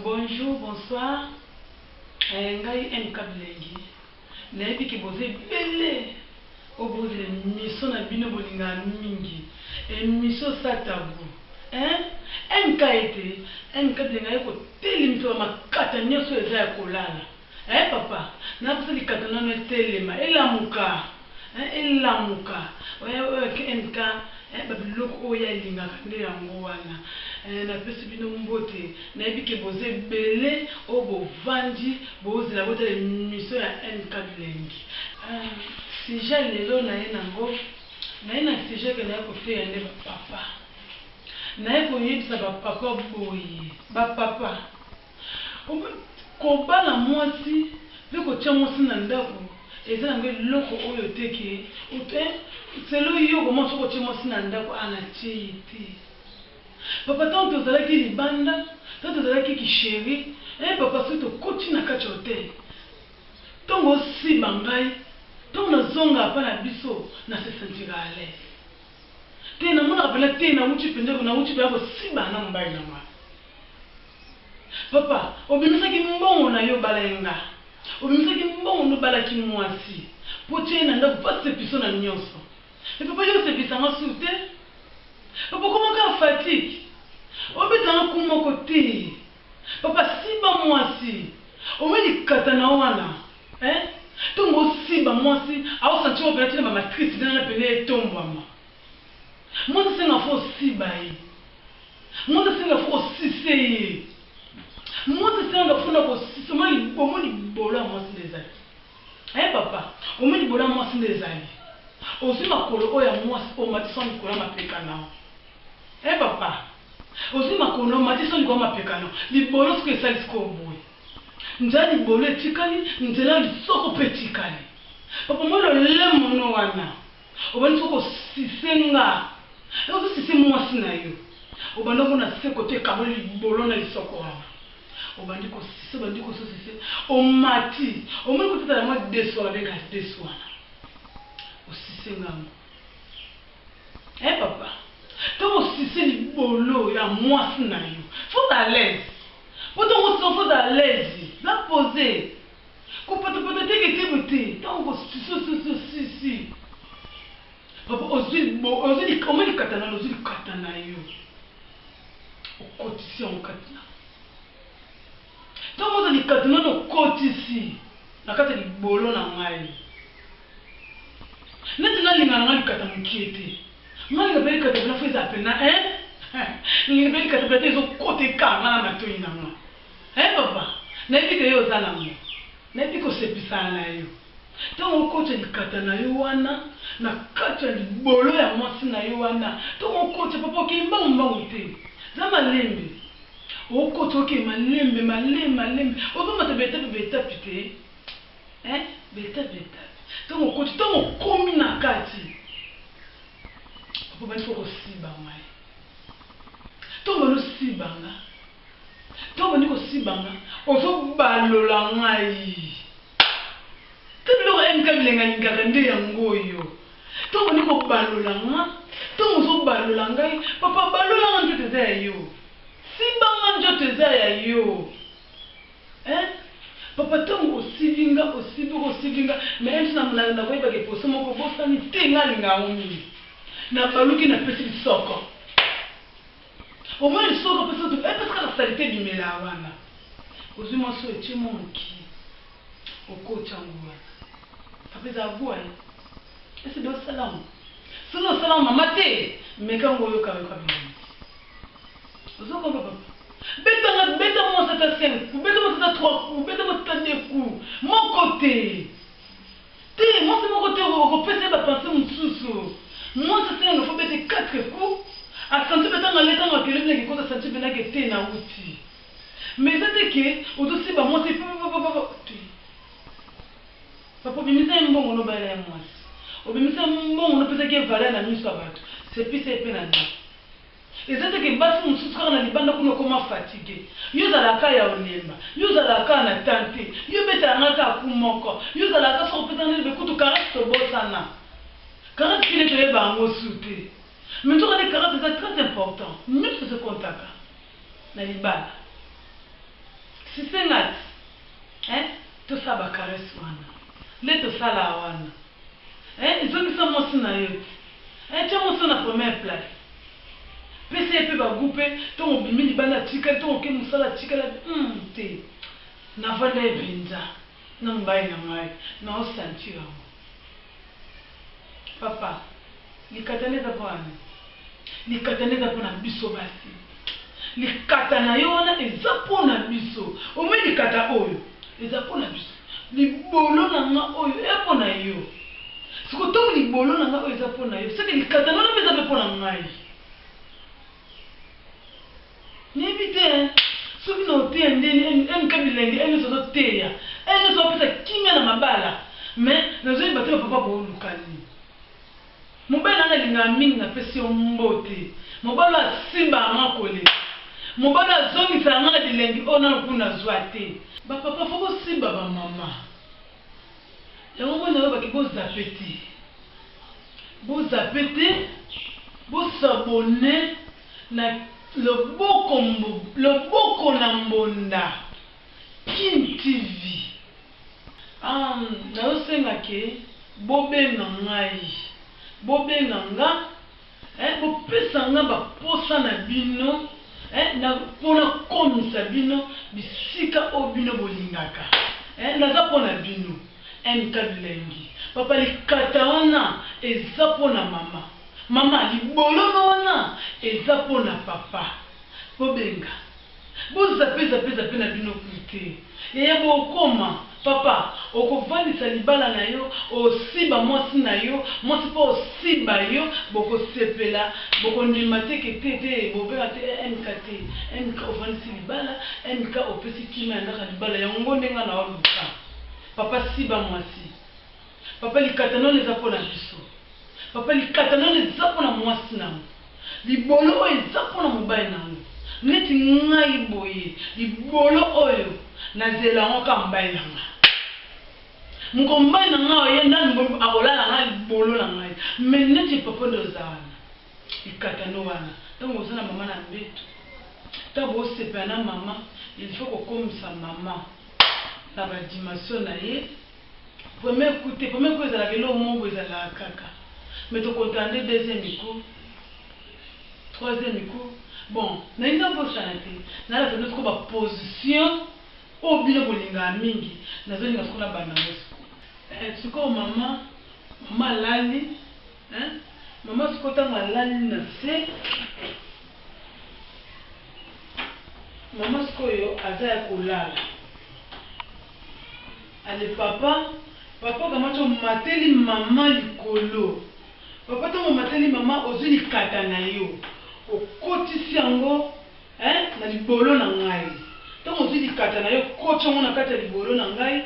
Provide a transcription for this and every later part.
Bonjour, bonsoir. Ngai Mkablengi. Nayebi ki boze belle. Oboze miso na bino bolinga mingi. Miso satabu. Nkaete. Mkablenga yeko telemiso makata nyoso eza ya kolala. Papa. Na pesa likata nano telema. Elamuka. Elamuka. Oya nka. Babiloko oya linga kande yango wana. Na pesi bino mbote nayebi ke boze bele o bovandi bozela botele miso ya Mkablengi. Sujet lelo na ye nango na ye na sujet ke naye koteya nde bapapa naye koyebisa bapapa boye bapapa kobala mwasi mpe kotia mwasi na ndako eza nango eloko oyo teke selo yo koma soki otie mwasi na ndako anatie ye te. Papa tant tozalaki libanda tant tozalaki kisheri papa soki tokoti na kati ya hotel ntongo osiba ngai ntongo nazonga apa na biso na se sentira à l'aise te namonaka pena te nauti mpenza nauti mpenza kosiba na mobali na ngai. Papa obimisaki mbongo na yo bala yenga obimisaki mbongo nobalaki mwasi po tie na ndako pasepiso na nyonso e papa yo osepisanga su te. Papa comment ka fatigue obetanga kumoko te. Papa siba mwasi omeli kata na wana tongo siba mwasi aosanti opena tina bamatrice dana pene etombwama mwasi senga fo siba ye mwasi senga fo osise ye mwasi senga fo na kosise omoni bolo ya mwasi ndezali papa omoni bolo ya mwasi ndezali ozwi makolo oyo ya mwasi omatisa likolo ya mapeka nao papa ozwi makolo omatisa likolo ya mapeka nao libolo soki esali sikoyo boye nzela libolo etikali nzela lisoko mpe etikali. Papa moi lolemono wana obandi soki osise nga ozosise mwasi na yo obandi okona se kote ekaboli libolo na lisoko wana obandi kososise omati omoni kotetala mwa deso abenga deso wana osise ngango papa ntango osise libolo ya mwasi na yo faut à l'aise po ntango osise faut à l'aise la poser kopatapata teke tebe te ntango kosisi papa omoni likata nano ozwi likata na yo okotisi yango kati na ntango oza likata nano okotisi na kati ya libolo na ngai neti nalingana nga likata mokie te nga linga mpe likata pena fo eza pena linga mpe likata pena te ezokota ekanga na matoi na nga papa nayebi ke yo oza nango nayebi kosepisana na yo ntango okotya likata na yo wana na kati ya libolo ya mwasi na yo wana ntango okotya papa okei mbangombango te za malembe okotya okei malembe ozomata betapi te betapi ntango okotya ntango okomi na kati papa bandi fo kosiba ngai ntango bandi osibanga ntango bandi kosibanga ozobalola ngai te biloko Mkablenga alingaka nde yango oyo ntango bandi kobalola nga ntango ozobalola ngai papa balolanga nzoto eza ya yo sibanga nzoto eza ya yo papa ntango osibi nga me enti na koyebaka eposo moko bosani te nga alinga yango mingi na baluki na pesi lisoko omoi lisoko pesaka salite bimela wana ozwi mwasi oyo etie mo moki okotyango wana papa eza abwaye esi de osalamu soki osalamu mama te mekango oyokayoka bimeli ozokomba papa beta mwasi ata 5 coups beta mwasi ata 3 coups beta mwasi ata 2 coups moko te mwasi moko te okopesa ye bapense mosusu mwasi asenga fo bete 4 coups asanti betanga letanga akele bilenge koza asanti benake te na uti mais eza te ke ozosiba mwasi papa obimisa ye mbongo nobalela ya mwasi obimisa mbongo nopesaki ye valeur na miso ya bato sepisa ye mpe na ndako eza te ke basi mosusu kaka na libanda kuna okoma fatigue yo ozalaka ya olemba yo ozalaka na tante yo betalanga kaku moko yo ozalaka soko opesanga nde bekutu karate tobosana karate kine toyeba yango su te mais 40 c'est très important. Nous, c'est ce qu'on t'a. Na libala. si c'est nat tout ça va caresse wana les tout ça la wana ils ont mis ça moi sur na yo tiens moi sur la première place pese pe ba groupe to bimi ni bana tika to ke musala tika la te na vale benza na mbai na mai na osanti papa likataneza bwana likataneza pona biso basi likatana yo wana eza pona biso omwe likata oyo eza pona biso libolo na nga oyo epona yo siko to libolo na nga oyo eza pona yo seke likatana na meza pona ngai N'évitez, ce qui nous tient, un cabinet, un autre terre, un autre peut-être qui m'a ma balle, mais nous avons battu le papa pour nous calmer. Mon bel ange n'a mis na pression beauté. Mon bal a simba ma collé. Mon bal a zone ça n'a de lundi on a pour na zoité. Ba papa faut que simba ba maman. Et on va nous ba ki beaux appétits. Beaux appétits, beaux s'abonner na le boko na mbonda Kin TV naosenga ke bobenga ngai bobenga nga bopesa nga baposa na bino mpona komisa bino bisika oyo bino bolingaka naza mpona bino mkabilengi papa likata wana eza mpona mama mama libolo wana eza pona papa bobenga bozape na bino kute yeye bokoma papa okovandisa libala na yo osiba mwasi na yo mwasi mpo osiba yo bokosepela bokondima te ketete bobenga te mk ovandisi libala mk opesi kima ya ndaka libala yango ndenga na oluka papa siba mwasi papa likatano eza pona biso papa likatano eza pona mwasi nango libolo oyo eza pona mobali nango neti ngai boye libolo oyo nazela yango ka mobali nanga moko mobali nanga oye ndani akolala nga libolo na ngai me neti papa nde oza wana likatano wana ntango oza na mama na mbeto ntango bosepela na mama il faut kokomisa mama na badimension na ye premier coup ezalaka eloko moko ezalaka kaka mais tu contentes deuxième coup, troisième coup. Bon, mais il n'a pas chanté. N'a la fameuse comme position au bilo bolinga mingi. N'a zone n'a qu'on a banamos. Ce qu'on maman lali, maman ce qu'on t'a malali na se. Maman ce qu'on yo azaya kolala. Allez papa comment tu mateli maman likolo. Papa to mateli mama ozuli kata na yo okotisi yango na libolo na ngai to ozuli kata na yo kochongo na kata libolo na ngai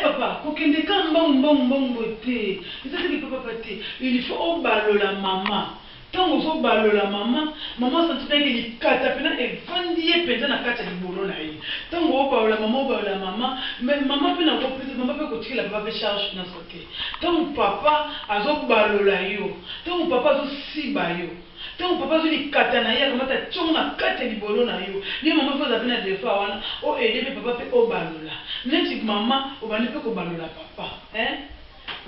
papa kokende ka mbongo te ezali papa te il faut obalola mama tango so balola mama sentiment ke likata pena evandi ye penza na kata libolo na ye tango obalola mama mais mama pena ko pesa mama pe ko tikela papa pe charge na sote tango papa azo balola yo tango papa azo siba yo tango papa azo likata na ye kamata tchongo na kata libolo na yo ni mama faut zapena des fois wana o aider pe papa pe obalola neti mama obandi pe ko balola papa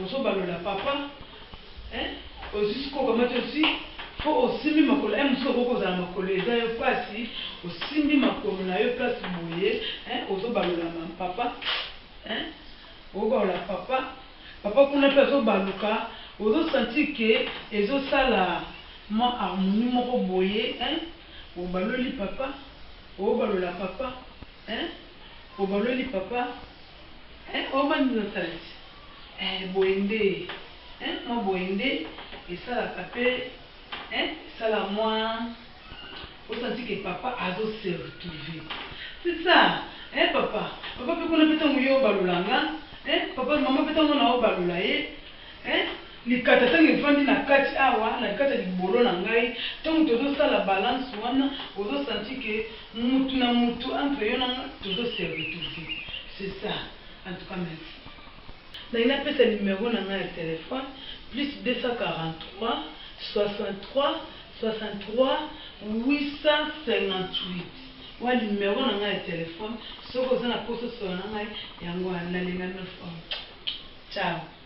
ozo balola papa aussi comment aussi faut aussi mi makolo muso koko za makolo eza yo pasi osimbi makolo na yo place boye ozo balola mam papa obalola papa kuna pe ozo baluka ozo sentir que ezo sala ma harmonie moko boye obaloli papa obalola papa obaloli papa omani na salati boende mo boende esalaka pe ça la moi on sentit que papa a dû se retrouver c'est ça papa peut qu'on peut tant yo balulanga papa maman peut tant on balula les katata ngi fandi na kati awa na kati libolo na ngai tant to ça la balance wana on sentit que mutu na mutu entre yo na to se retrouver c'est ça en tout cas merci na ina pesa numéro na ngai téléphone plus 243 63 858 wa numéro na ngai ya telefone soki oza na poso solo na ngai yango nalinga 9 ans. Ciao.